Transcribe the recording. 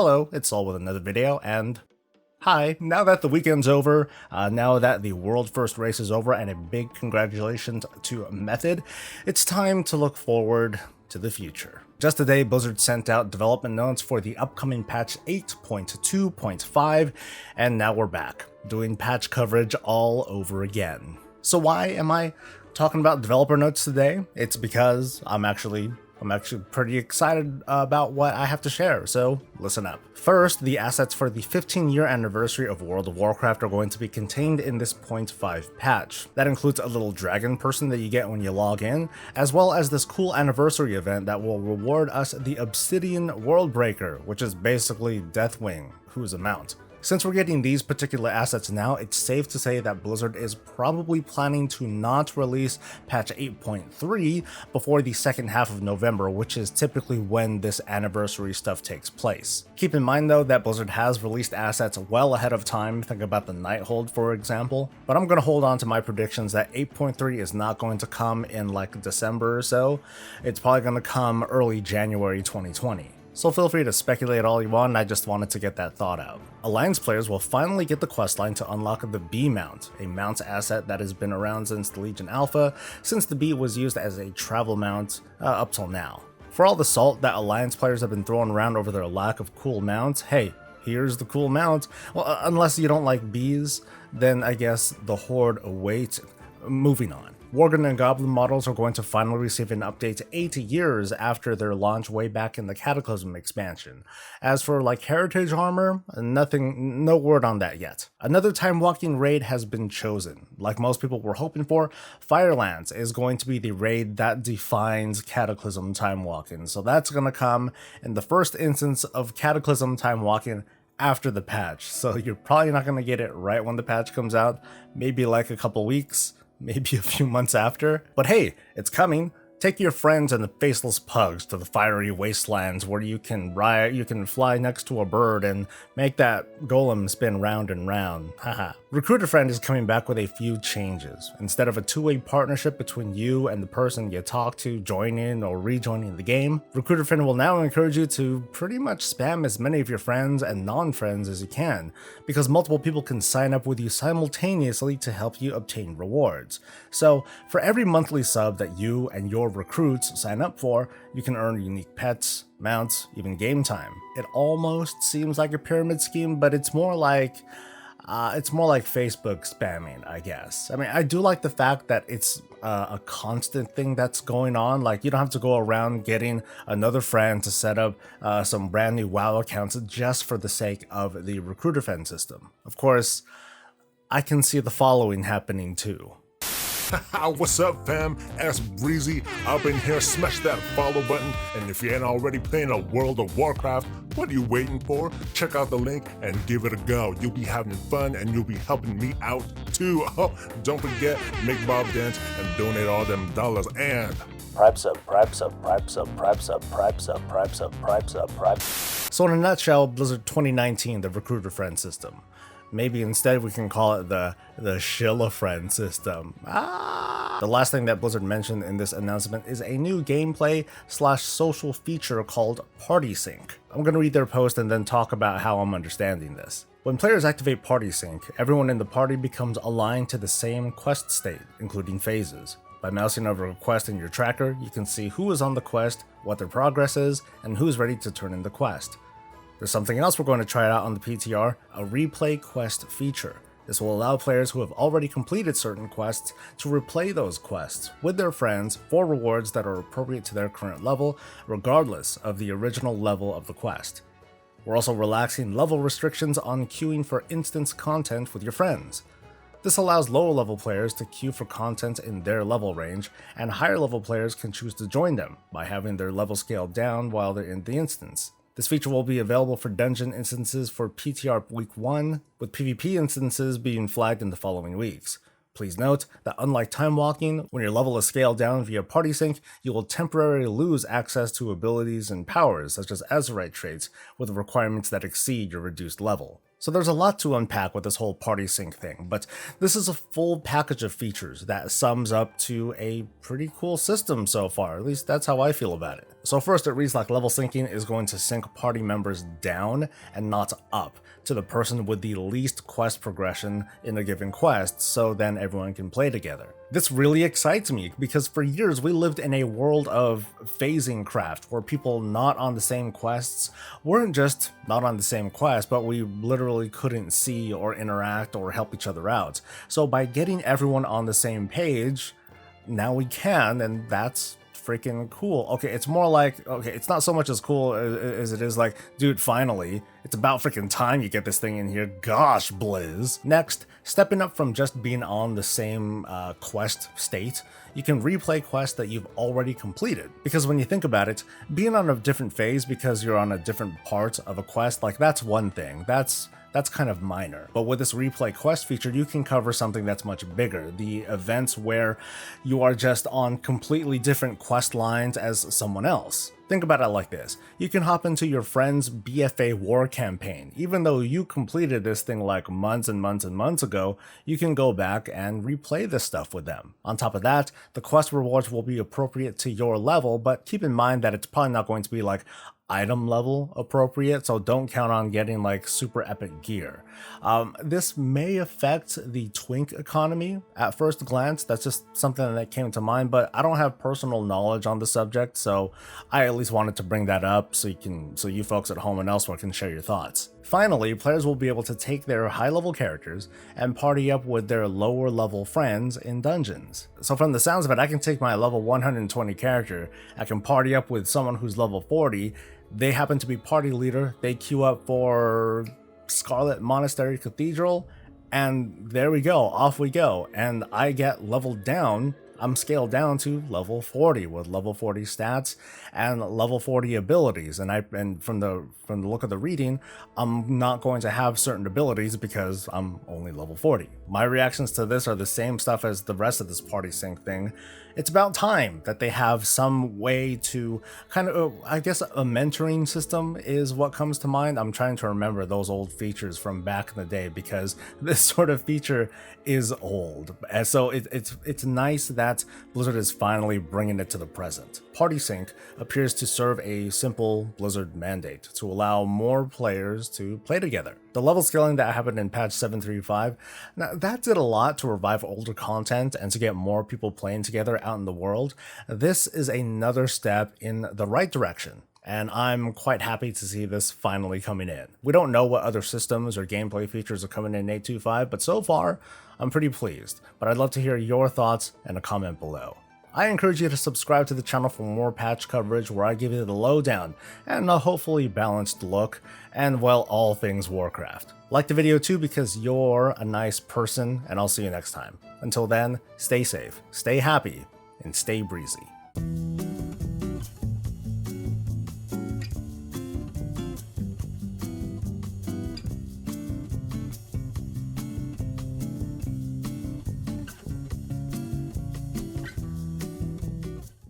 Hello, it's Sol with another video, and hi, now that the weekend's over, now that the world first race is over, and a big congratulations to Method, it's time to look forward to the future. Just today, Blizzard sent out development notes for the upcoming patch 8.2.5, and now we're back, doing patch coverage all over again. So why am I talking about developer notes today? It's because I'm actually pretty excited about what I have to share, so listen up. First, the assets for the 15-year anniversary of World of Warcraft are going to be contained in this 0.5 patch. That includes a little dragon person that you get when you log in, as well as this cool anniversary event that will reward us the Obsidian Worldbreaker, which is basically Deathwing, who's a mount. Since we're getting these particular assets now, it's safe to say that Blizzard is probably planning to not release patch 8.3 before the second half of November, which is typically when this anniversary stuff takes place. Keep in mind though that Blizzard has released assets well ahead of time, think about the Nighthold for example, but I'm going to hold on to my predictions that 8.3 is not going to come in like December or so. It's probably going to come early January 2020. So feel free to speculate all you want, I just wanted to get that thought out. Alliance players will finally get the questline to unlock the B mount, a mount asset that has been around since the Legion Alpha, since the B was used as a travel mount up till now. For all the salt that Alliance players have been throwing around over their lack of cool mounts, hey, here's the cool mount. Well, unless you don't like bees, then I guess the Horde awaits. Moving on. Worgen and Goblin models are going to finally receive an update 8 years after their launch way back in the Cataclysm expansion. As for like Heritage armor, no word on that yet. Another time walking raid has been chosen. Like most people were hoping for, Firelands is going to be the raid that defines Cataclysm time walking. So that's going to come in the first instance of Cataclysm time walking after the patch. So you're probably not going to get it right when the patch comes out, maybe like a couple weeks. Maybe a few months after. But hey, it's coming. Take your friends and the faceless pugs to the fiery wastelands where you can fly next to a bird and make that golem spin round and round. Haha. Recruiter Friend is coming back with a few changes. Instead of a two-way partnership between you and the person you talk to joining or rejoining the game, Recruiter Friend will now encourage you to pretty much spam as many of your friends and non-friends as you can, because multiple people can sign up with you simultaneously to help you obtain rewards. So, for every monthly sub that you and your recruits sign up for, you can earn unique pets, mounts, even game time. It almost seems like a pyramid scheme, but it's more like Facebook spamming, I guess. I mean, I do like the fact that it's a constant thing that's going on. Like, you don't have to go around getting another friend to set up some brand new WoW accounts just for the sake of the Recruiter Friend system. Of course, I can see the following happening too. What's up, fam? SoulSoBreezy up in here. Smash that follow button, and if you ain't already playing a World of Warcraft, what are you waiting for? Check out the link and give it a go. You'll be having fun and you'll be helping me out too. Oh, don't forget, make Bob dance and donate all them dollars and So in a nutshell, Blizzard 2019, the Recruiter Friend system. Maybe instead we can call it the Shilla Friend system. The last thing that Blizzard mentioned in this announcement is a new gameplay/social feature called Party Sync. I'm going to read their post and then talk about how I'm understanding this. When players activate Party Sync, everyone in the party becomes aligned to the same quest state, including phases. By mousing over a quest in your tracker, you can see who is on the quest, what their progress is, and who's ready to turn in the quest. There's something else we're going to try out on the PTR, a replay quest feature. This will allow players who have already completed certain quests to replay those quests with their friends for rewards that are appropriate to their current level, regardless of the original level of the quest. We're also relaxing level restrictions on queuing for instance content with your friends. This allows lower level players to queue for content in their level range, and higher level players can choose to join them by having their level scaled down while they're in the instance. This feature will be available for dungeon instances for PTR Week 1, with PvP instances being flagged in the following weeks. Please note that unlike time walking, when your level is scaled down via Party Sync, you will temporarily lose access to abilities and powers such as Azeroth traits with requirements that exceed your reduced level. So there's a lot to unpack with this whole Party Sync thing, but this is a full package of features that sums up to a pretty cool system so far, at least that's how I feel about it. So first, it reads like level syncing is going to sync party members down and not up to the person with the least quest progression in a given quest, so then everyone can play together. This really excites me because for years we lived in a world of phasing craft where people not on the same quests weren't just not on the same quest, but we literally couldn't see or interact or help each other out. So by getting everyone on the same page, now we can, and that's freaking cool. Okay, it's more like, okay, it's not so much as cool as it is like, dude, finally, it's about freaking time you get this thing in here. Gosh, Blizz. Next, stepping up from just being on the same quest state, you can replay quests that you've already completed. Because when you think about it, being on a different phase because you're on a different part of a quest, like that's one thing. That's kind of minor. But with this replay quest feature, you can cover something that's much bigger. The events where you are just on completely different quest lines as someone else. Think about it like this. You can hop into your friend's BFA war campaign. Even though you completed this thing like months and months and months ago, you can go back and replay this stuff with them. On top of that, the quest rewards will be appropriate to your level, but keep in mind that it's probably not going to be like item level appropriate, so don't count on getting like super epic gear. This may affect the twink economy at first glance. That's just something that came to mind, but I don't have personal knowledge on the subject, so I at least wanted to bring that up so you folks at home and elsewhere can share your thoughts. Finally, players will be able to take their high-level characters and party up with their lower-level friends in dungeons. So from the sounds of it, I can take my level 120 character, I can party up with someone who's level 40, they happen to be party leader, they queue up for Scarlet Monastery Cathedral, and there we go, off we go, and I get leveled down. I'm scaled down to level 40 with level 40 stats and level 40 abilities. And from the look of the reading, I'm not going to have certain abilities because I'm only level 40. My reactions to this are the same stuff as the rest of this party sync thing. It's about time that they have some way to kind of, I guess a mentoring system is what comes to mind. I'm trying to remember those old features from back in the day because this sort of feature is old. And so it's nice that Blizzard is finally bringing it to the present. Party Sync appears to serve a simple Blizzard mandate to allow more players to play together. The level scaling that happened in patch 7.3.5, now that did a lot to revive older content and to get more people playing together out in the world. This is another step in the right direction, and I'm quite happy to see this finally coming in. We don't know what other systems or gameplay features are coming in 8.2.5, but so far, I'm pretty pleased. But I'd love to hear your thoughts in a comment below. I encourage you to subscribe to the channel for more patch coverage where I give you the lowdown and a hopefully balanced look, and well, all things Warcraft. Like the video too because you're a nice person, and I'll see you next time. Until then, stay safe, stay happy, and stay breezy.